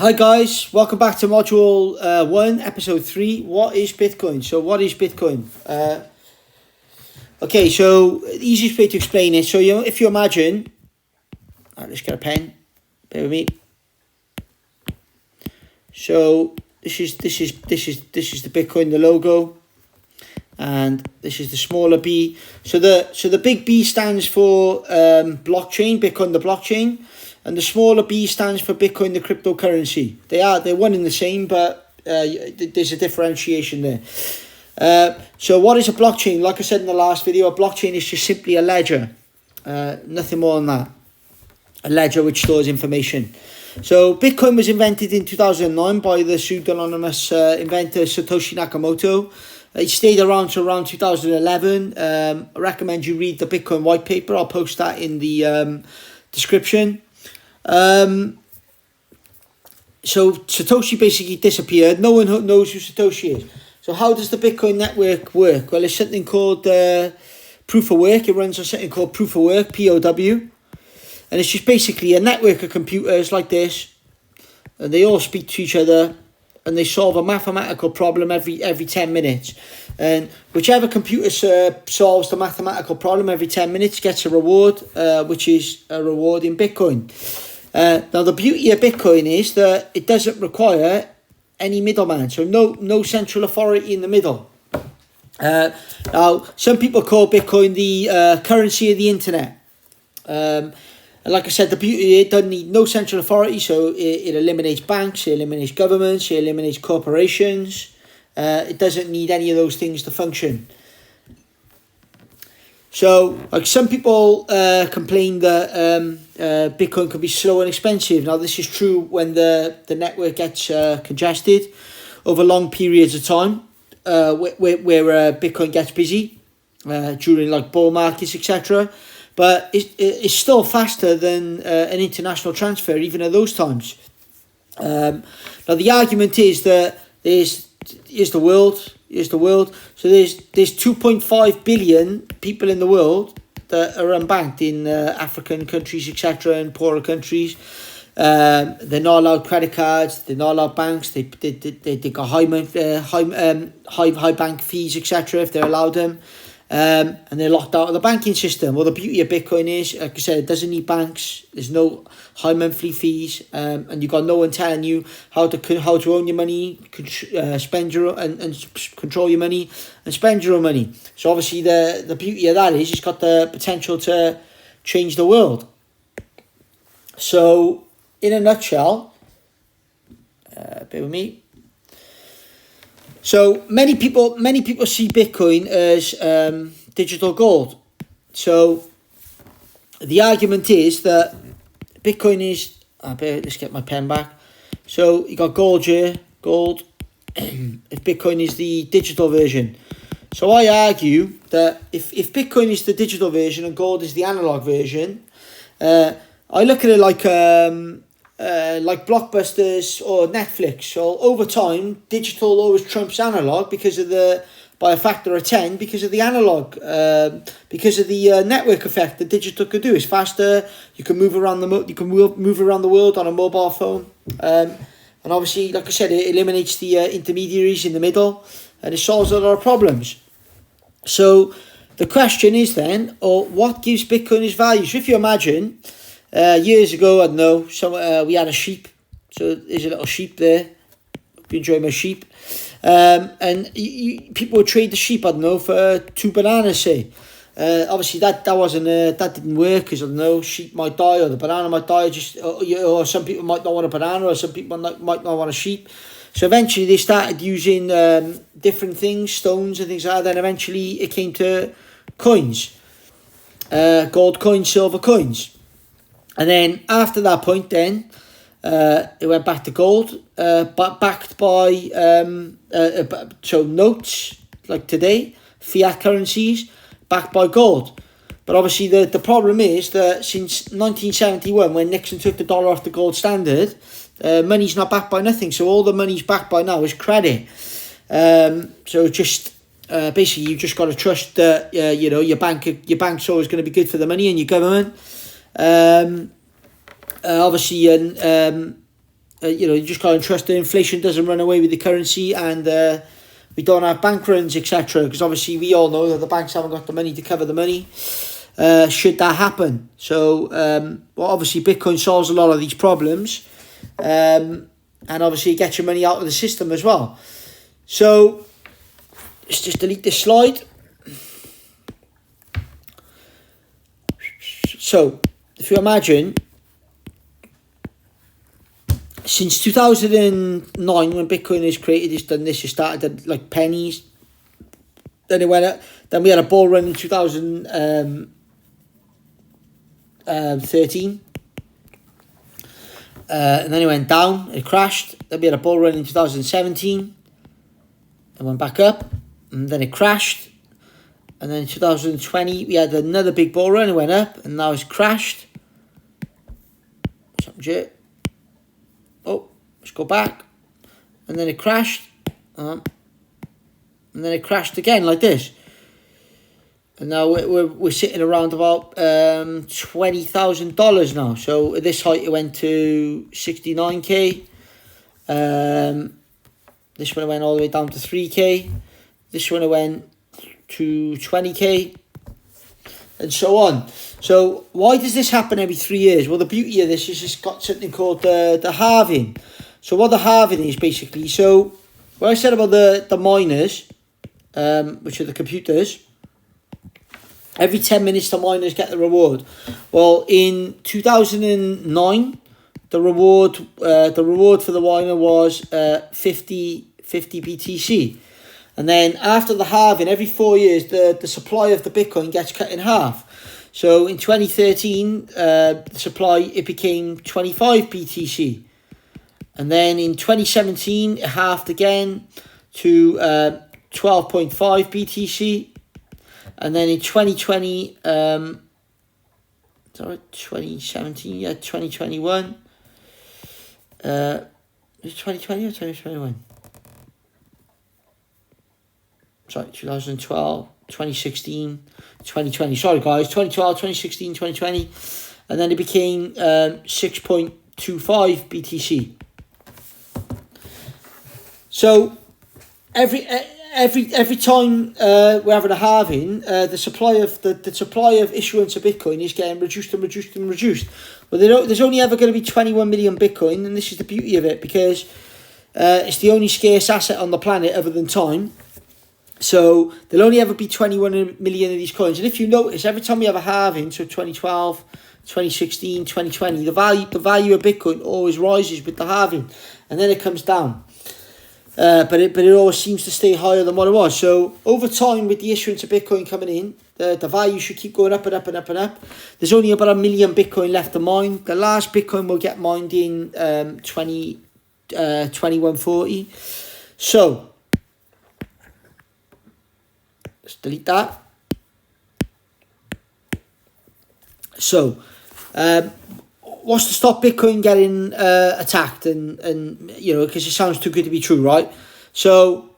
Hi guys, welcome back to module 1, episode 3. What is Bitcoin? So what is Bitcoin? Okay, so the easiest way to explain it, so if you imagine, let's get a pen, bear with me. So this is the Bitcoin, the logo, and this is the smaller B. So the big B stands for blockchain, Bitcoin the blockchain, and the smaller B stands for Bitcoin the cryptocurrency. They're one and the same, but there's a differentiation there. So what is a blockchain? Like I said in the last video, a blockchain is just simply a ledger, nothing more than that. A ledger which stores information. So Bitcoin was invented in 2009 by the pseudonymous inventor Satoshi Nakamoto. It stayed around to around 2011. I recommend you read the Bitcoin white paper. I'll post that in the description. So Satoshi basically disappeared. No one knows who Satoshi is. So how does the Bitcoin network work? Well, it's something called proof of work. It runs on something called proof of work, POW. And it's just basically a network of computers like this. And they all speak to each other. And they solve a mathematical problem every 10 minutes. And whichever computer solves the mathematical problem every 10 minutes gets a reward, which is a reward in Bitcoin. Now, the beauty of Bitcoin is that it doesn't require any middleman. So no central authority in the middle. Now, some people call Bitcoin the currency of the internet. And like I said, the beauty, it doesn't need no central authority, so it eliminates banks, it eliminates governments, it eliminates corporations. It doesn't need any of those things to function. So, like some people complain that Bitcoin can be slow and expensive. Now, this is true when the network gets congested over long periods of time, where Bitcoin gets busy during like bull markets, etc. But it's still faster than an international transfer, even at those times. Now, the argument is that here's the world. So there's 2.5 billion people in the world that are unbanked in African countries, etc., and poorer countries. They're not allowed credit cards. They're not allowed banks. They got high bank fees, etc., if they're allowed them. And they're locked out of the banking system. Well, the beauty of Bitcoin is, like I said, it doesn't need banks. There's no high monthly fees, and you got no one telling you how to own your money, spend your and control your money, and spend your own money. So obviously, the beauty of that is it's got the potential to change the world. So, in a nutshell, bear with me. So many people see Bitcoin as digital gold. So the argument is that Bitcoin is. Let's get my pen back. So you got gold here, gold. If Bitcoin is the digital version, so I argue that if Bitcoin is the digital version and gold is the analog version, I look at it like Blockbusters or Netflix. So over time, digital always trumps analog by a factor of 10 because of the analog, because of the network effect that digital could do. It's faster. You can move around the world on a mobile phone, and obviously, like I said, it eliminates the intermediaries in the middle, and it solves a lot of problems. So the question is then, what gives Bitcoin its value? So if you imagine. Years ago, I don't know, we had a sheep. So there's a little sheep there. Hope you enjoy my sheep. And people would trade the sheep, I don't know, for 2 bananas, say. Obviously, that didn't work because, I don't know, sheep might die or the banana might die. Or some people might not want a banana or some people might not want a sheep. So eventually they started using different things, stones and things like that. Then eventually it came to coins. Gold coins, silver coins. And then after that point, then it went back to gold, but backed by so notes like today, fiat currencies backed by gold. But obviously the problem is that since 1971, when Nixon took the dollar off the gold standard, money's not backed by nothing. So all the money's backed by now is credit. So just basically you just got to trust that your bank's always going to be good for the money, and your government. Obviously, you just can't trust that inflation doesn't run away with the currency, and we don't have bank runs, etc. Because obviously we all know that the banks haven't got the money to cover the money. Should that happen, so well, obviously Bitcoin solves a lot of these problems, and obviously it gets your money out of the system as well. So let's just delete this slide. So if you imagine, since 2009 when Bitcoin is created, it's done this. It started at like pennies, then it went up. Then we had a bull run in 2013, and then it went down. It crashed. Then we had a bull run in 2017. It went back up, and then it crashed. And then in 2020 we had another big bull run. It went up, and now it's crashed. Oh, let's go back, and then it crashed, and then it crashed again like this. And now we're sitting around about $20,000 now. So at this height it went to 69k. This one went all the way down to 3k. This one went to 20k, and so on. So why does this happen every 3 years? Well, the beauty of this is it's got something called the halving. So what the halving is basically, so what I said about the miners, which are the computers, every 10 minutes the miners get the reward. Well, in 2009, the reward for the miner was 50 BTC. And then after the halving, every 4 years, the supply of the Bitcoin gets cut in half. So in 2013, the supply, it became 25 BTC. And then in 2017, it halved again to 12.5 BTC. And then in 2020, 2017, yeah, 2021. Is it 2020 or 2021? Sorry, 2012, 2016, 2020. Sorry, guys, 2012, 2016, 2020. And then it became 6.25 BTC. So every time we're having a halving, the supply of issuance of Bitcoin is getting reduced and reduced and reduced. Well, there's only ever going to be 21 million Bitcoin, and this is the beauty of it, because it's the only scarce asset on the planet other than time. So there'll only ever be 21 million of these coins. And if you notice, every time we have a halving, so 2012, 2016, 2020, the value of Bitcoin always rises with the halving, and then it comes down. But it always seems to stay higher than what it was. So over time, with the issuance of Bitcoin coming in, the value should keep going up and up and up and up. There's only about 1 million Bitcoin left to mine. The last Bitcoin will get mined in 2140. So let's delete that. So what's to stop Bitcoin getting attacked, and because it sounds too good to be true, right? So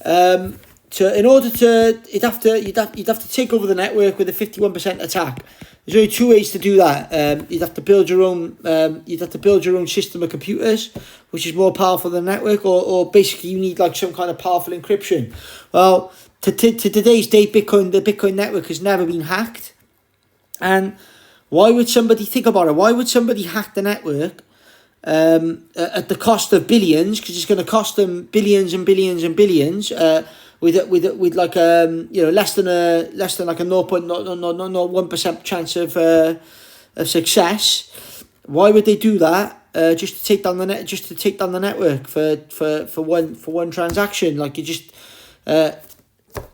in order to you'd have to take over the network with a 51% attack. There's only two ways to do that. You'd have to build your own system of computers, which is more powerful than the network, or basically you need like some kind of powerful encryption. Well, to today's date, the Bitcoin network has never been hacked. And why would somebody think about it? Why would somebody hack the network at the cost of billions? Because it's going to cost them billions and billions and billions. With like less than like a 0.01% chance of success. Why would they do that? Just to take down the network for one transaction? Like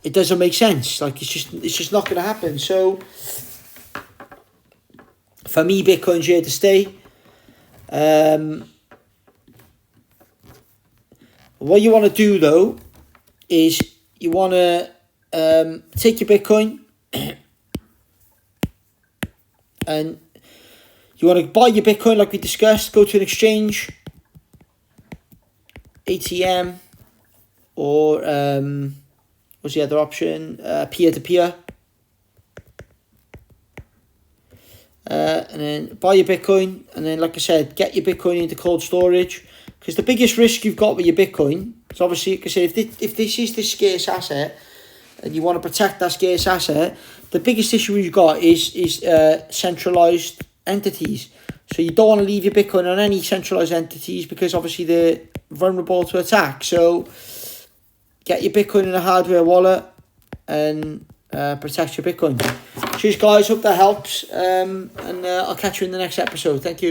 it doesn't make sense. Like it's just not going to happen. So for me, Bitcoin's here to stay. What you want to do though is you want to take your Bitcoin and you want to buy your Bitcoin like we discussed. Go to an exchange, ATM, or what's the other option? Peer-to-peer. And then buy your Bitcoin, and then, like I said, get your Bitcoin into cold storage. Because the biggest risk you've got with your Bitcoin is obviously, like I say, if this is the scarce asset and you want to protect that scarce asset, the biggest issue you've got is centralized entities. So you don't want to leave your Bitcoin on any centralized entities because obviously they're vulnerable to attack. So get your Bitcoin in a hardware wallet and protect your Bitcoin. Cheers guys, hope that helps, and I'll catch you in the next episode. Thank you.